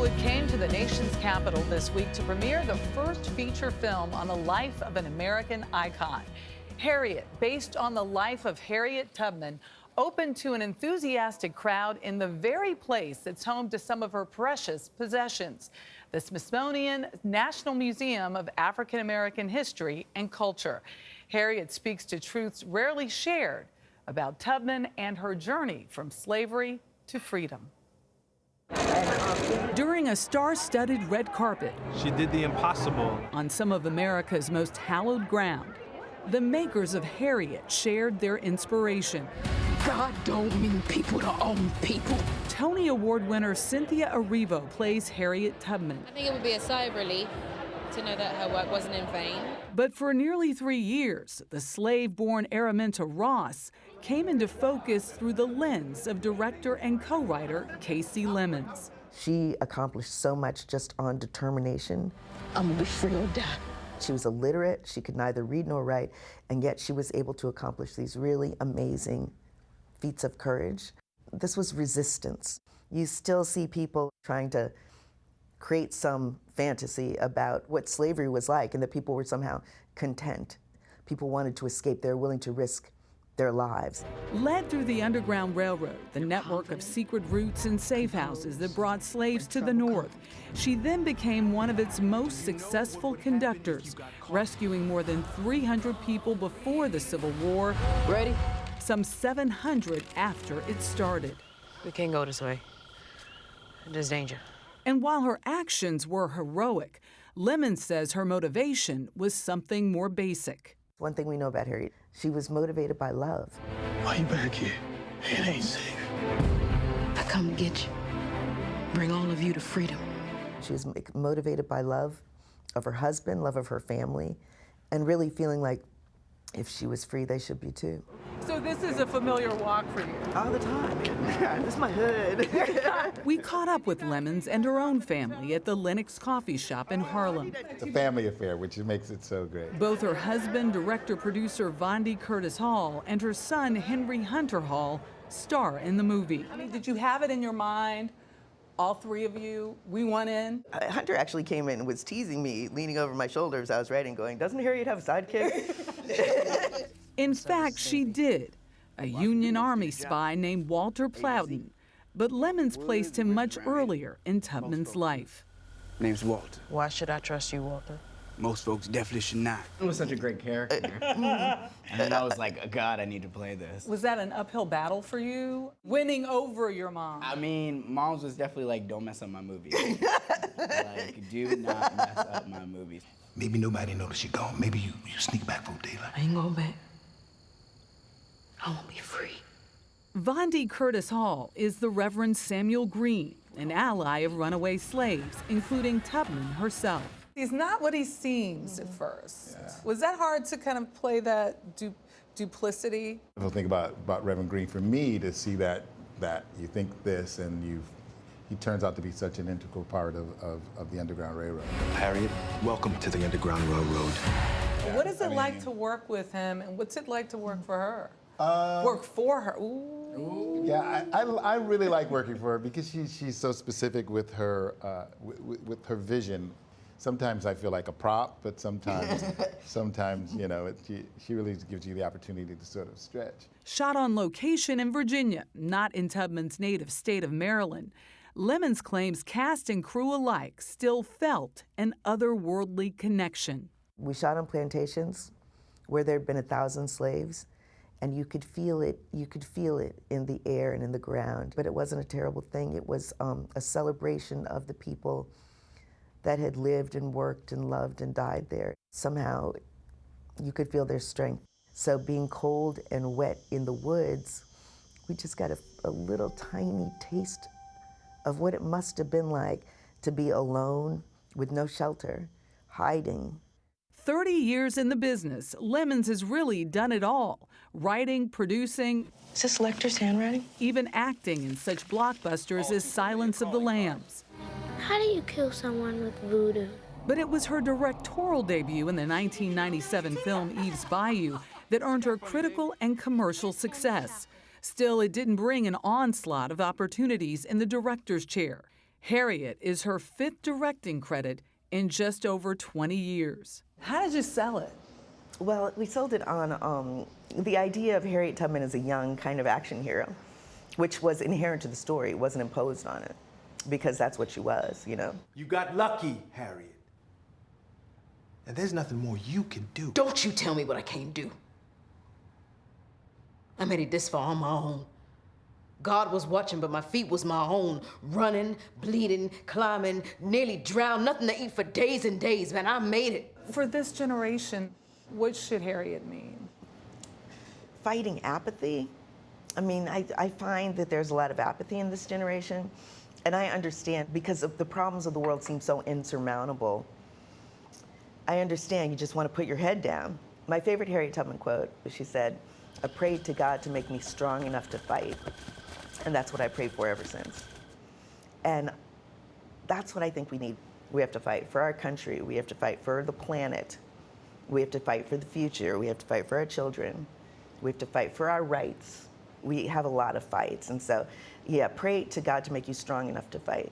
Hollywood came to the nation's capital this week to premiere the first feature film on the life of an American icon. Harriet, based on the life of Harriet Tubman, opened to an enthusiastic crowd in the very place that's home to some of her precious possessions, the Smithsonian National Museum of African American History and Culture. Harriet speaks to truths rarely shared about Tubman and her journey from slavery to freedom. During a star-studded red carpet, she did the impossible on some of America's most hallowed ground, the makers of Harriet shared their inspiration. God don't mean people to own people. Tony Award winner Cynthia Erivo plays Harriet Tubman. I think it would be a sigh of relief to know that her work wasn't in vain. But for nearly 3 years, the slave-born Araminta Ross came into focus through the lens of director and co-writer Kasi Lemmons. She accomplished so much just on determination. I'm gonna be free or die. She was illiterate, she could neither read nor write, and yet she was able to accomplish these really amazing feats of courage. This was resistance. You still see people trying to create some fantasy about what slavery was like and that people were somehow content. People wanted to escape, they were willing to risk their lives. Led through the Underground Railroad, the network of secret routes and safe houses that brought slaves to the North, she then became one of its most successful conductors, rescuing more than 300 people before the Civil War. Ready? Some 700 after it started. We can't go this way. There's danger. And while her actions were heroic, Lemmons says her motivation was something more basic. One thing we know about Harriet, she was motivated by love. Why you back here? It ain't safe. I come to get you. Bring all of you to freedom. She was motivated by love of her husband, love of her family, and really feeling like if she was free, they should be too. So this is a familiar walk for you? All the time. This is my hood. We caught up with Lemmons and her own family at the Lennox Coffee Shop in Harlem. It's a family affair, which makes it so great. Both her husband, director-producer Vondie Curtis-Hall, and her son, Henry Hunter Hall, star in the movie. I mean, did you have it in your mind, all three of you, we want in? Hunter actually came in and was teasing me, leaning over my shoulder as I was writing, going, doesn't Harriet have a sidekick? In fact, she did. A Union Army spy named Walter Plowden. But Lemmons placed him much earlier in Tubman's life. Name's Walter. Why should I trust you, Walter? Most folks definitely should not. It was such a great character. And then I was like, God, I need to play this. Was that an uphill battle for you? Winning over your mom? I mean, mom's was definitely like, don't mess up my movies. Like, do not mess up my movies. Maybe nobody noticed you gone. Maybe you sneak back for daylight. I ain't going back. I won't be free. Vondie Curtis-Hall is the Reverend Samuel Green, an ally of runaway slaves, including Tubman herself. He's not what he seems at first. Yeah. Was that hard to kind of play that duplicity? I think about Reverend Green, for me to see that you think this and he turns out to be such an integral part of the Underground Railroad. Harriet, welcome to the Underground Railroad. What is it like to work with him, and what's it like to work for her? Work for her. Ooh. Yeah, I really like working for her because she's so specific with her with her vision. Sometimes I feel like a prop, but sometimes you know, she really gives you the opportunity to sort of stretch. Shot on location in Virginia, not in Tubman's native state of Maryland, Lemmons claims cast and crew alike still felt an otherworldly connection. We shot on plantations where there had been 1,000 slaves, and you could feel it in the air and in the ground. But it wasn't a terrible thing. It was a celebration of the people that had lived and worked and loved and died there. Somehow, you could feel their strength. So being cold and wet in the woods, we just got a little tiny taste of what it must have been like to be alone with no shelter, hiding. 30 years in the business, Lemmons has really done it all. Writing, producing. Is this Lecter's handwriting? Even acting in such blockbusters as Silence of the Lambs. How do you kill someone with voodoo? But it was her directorial debut in the 1997 film Eve's Bayou that earned her critical and commercial success. Still, it didn't bring an onslaught of opportunities in the director's chair. Harriet is her 5th directing credit in just over 20 years. How did you sell it? Well, we sold it on the idea of Harriet Tubman as a young kind of action hero, which was inherent to the story. It wasn't imposed on it, because that's what she was, you know? You got lucky, Harriet. And there's nothing more you can do. Don't you tell me what I can't do. I made it this far on my own. God was watching, but my feet was my own. Running, bleeding, climbing, nearly drowned, nothing to eat for days and days, man. I made it. For this generation, what should Harriet mean? Fighting apathy. I mean, I find that there's a lot of apathy in this generation, and I understand because of the problems of the world seem so insurmountable. I understand you just want to put your head down. My favorite Harriet Tubman quote was she said, "I prayed to God to make me strong enough to fight." And that's what I prayed for ever since. And that's what I think we need. We have to fight for our country. We have to fight for the planet. We have to fight for the future. We have to fight for our children. We have to fight for our rights. We have a lot of fights. And so, yeah, pray to God to make you strong enough to fight.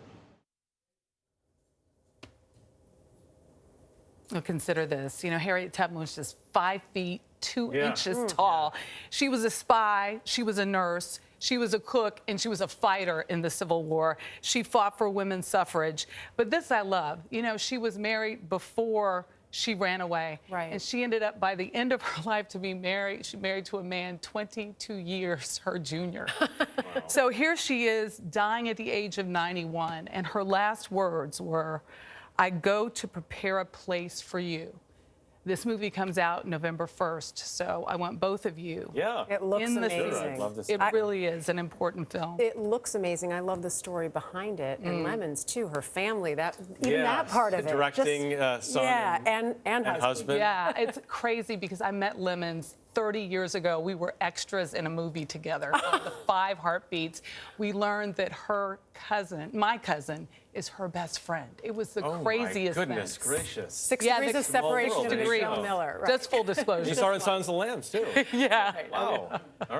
Well, consider this. You know, Harriet Tubman was just 5 feet 2 inches tall. She was a spy, she was a nurse, she was a cook, and she was a fighter in the Civil War. She fought for women's suffrage. But this I love. You know, she was married before she ran away. Right. And she ended up, by the end of her life, to be married. She married to a man 22 years her junior. Wow. So here she is, dying at the age of 91, and her last words were, "I go to prepare a place for you." This movie comes out November 1st, so I want both of you. Yeah. It looks in the amazing. theater. I'd love to see It really is an important film. It looks amazing. I love the story behind it, and Lemmons too. Her family, even that part of it. Directing son and husband. Yeah, it's crazy because I met Lemmons 30 years ago. We were extras in a movie together called The 5 Heartbeats. We learned that her cousin, my cousin, is her best friend. It was the craziest thing. Oh, my goodness gracious. 6 degrees of separation of Degree. Michelle Miller. Right. Just full disclosure. You saw her in Sons of Lambs, too. Yeah. Wow. All right.